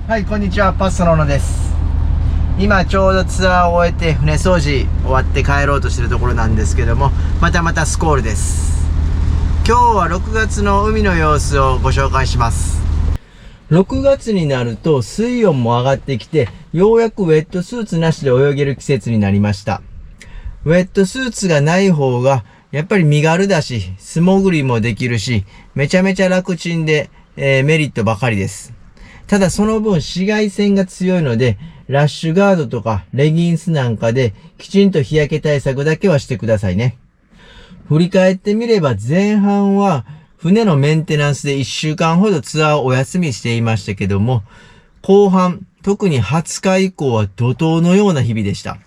はい、こんにちは。パスタの小野です。今ちょうどツアーを終えて船掃除終わって帰ろうとしてるところなんですけども、またスコールです。今日は6月の海の様子をご紹介します。6月になると水温も上がってきて、ようやくウェットスーツなしで泳げる季節になりました。ウェットスーツがない方がやっぱり身軽だし、素潜りもできるし、めちゃめちゃ楽ちんで、メリットばかりです。ただその分紫外線が強いので、ラッシュガードとかレギンスなんかできちんと日焼け対策だけはしてくださいね。振り返ってみれば前半は船のメンテナンスで1週間ほどツアーをお休みしていましたけども、後半、特に20日以降は怒涛のような日々でした。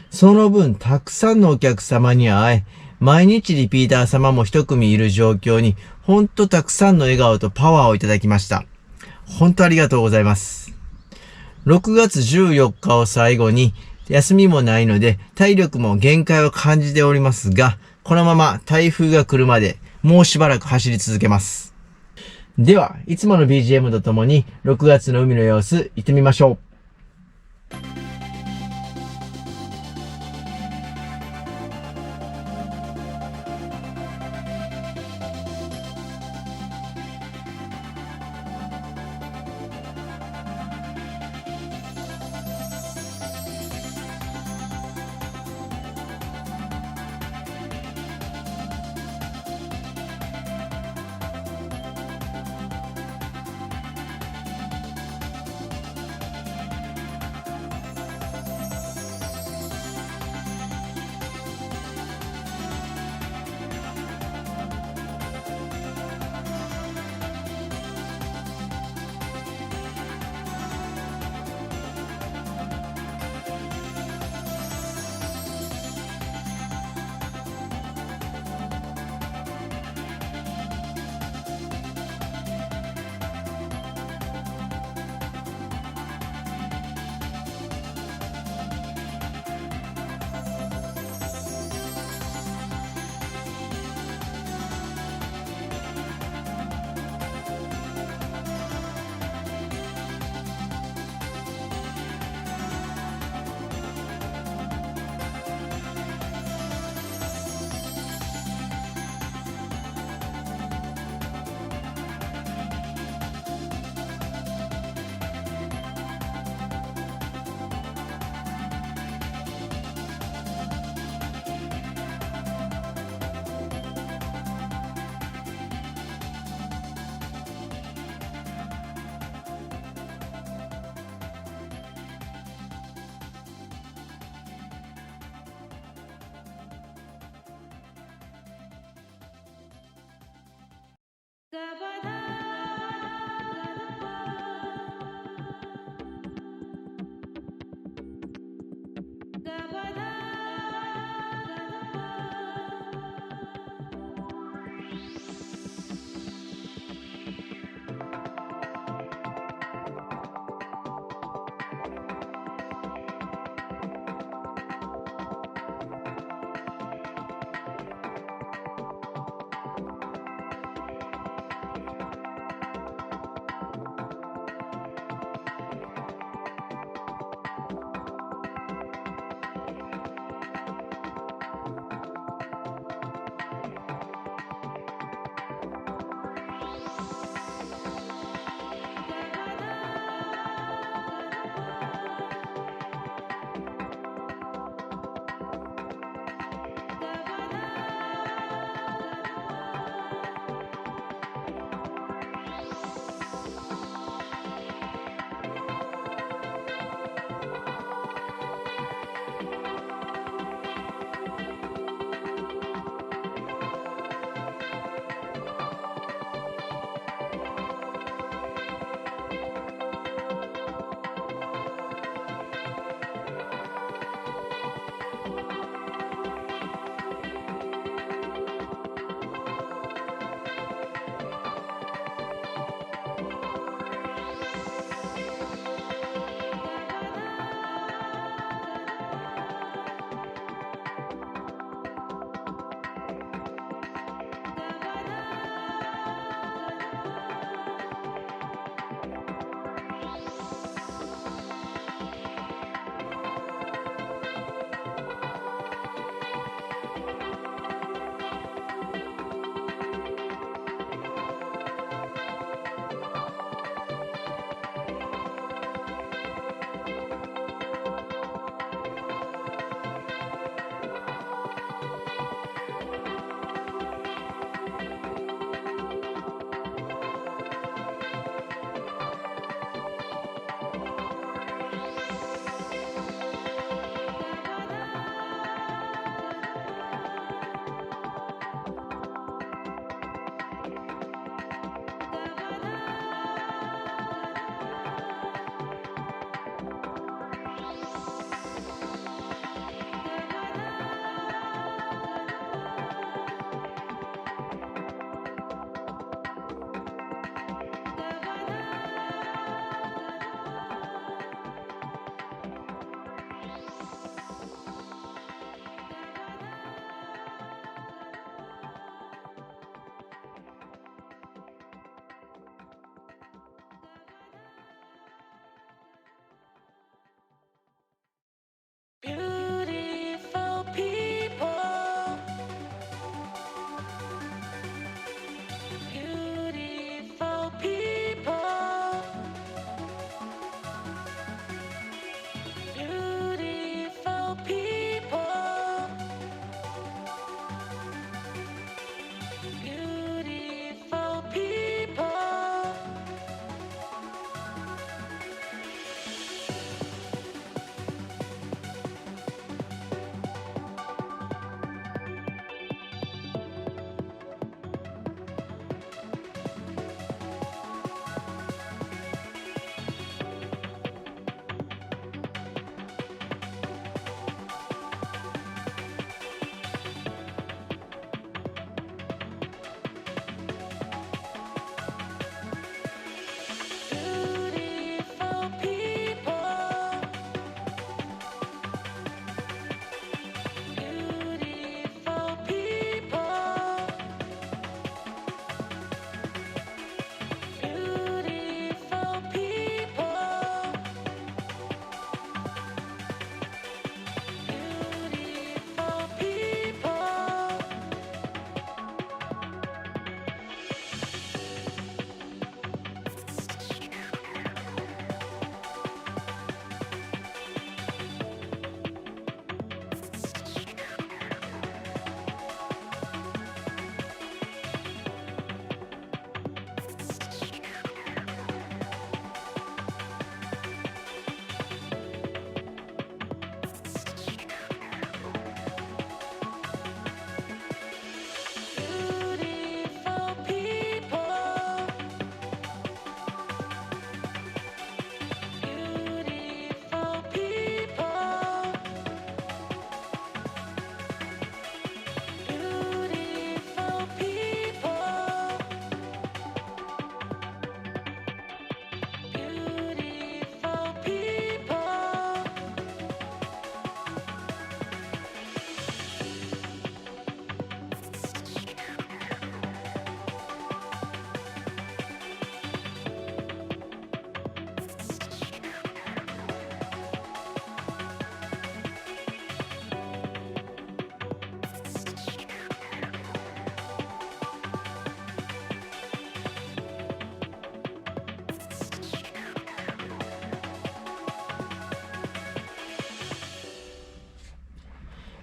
その分たくさんのお客様に会え、毎日リピーター様も一組いる状況に、ほんとたくさんの笑顔とパワーをいただきました。本当ありがとうございます。6月14日を最後に休みもないので体力も限界を感じておりますが、このまま台風が来るまでもうしばらく走り続けます。では、いつもの BGM とともに6月の海の様子行ってみましょう。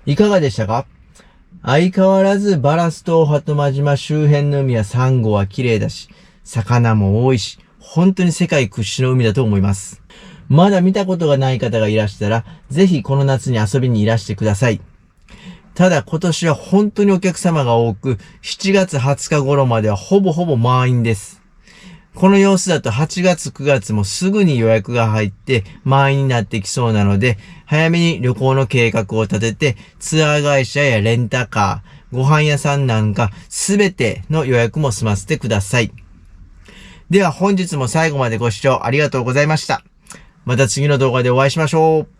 いかがでしたか？相変わらずバラス島鳩間島周辺の海はサンゴは綺麗だし、魚も多いし、本当に世界屈指の海だと思います。まだ見たことがない方がいらしたら、ぜひこの夏に遊びにいらしてください。ただ今年は本当にお客様が多く、7月20日頃まではほぼほぼ満員です。この様子だと8月9月もすぐに予約が入って満員になってきそうなので、早めに旅行の計画を立てて、ツアー会社やレンタカー、ご飯屋さんなんかすべての予約も済ませてください。では本日も最後までご視聴ありがとうございました。また次の動画でお会いしましょう。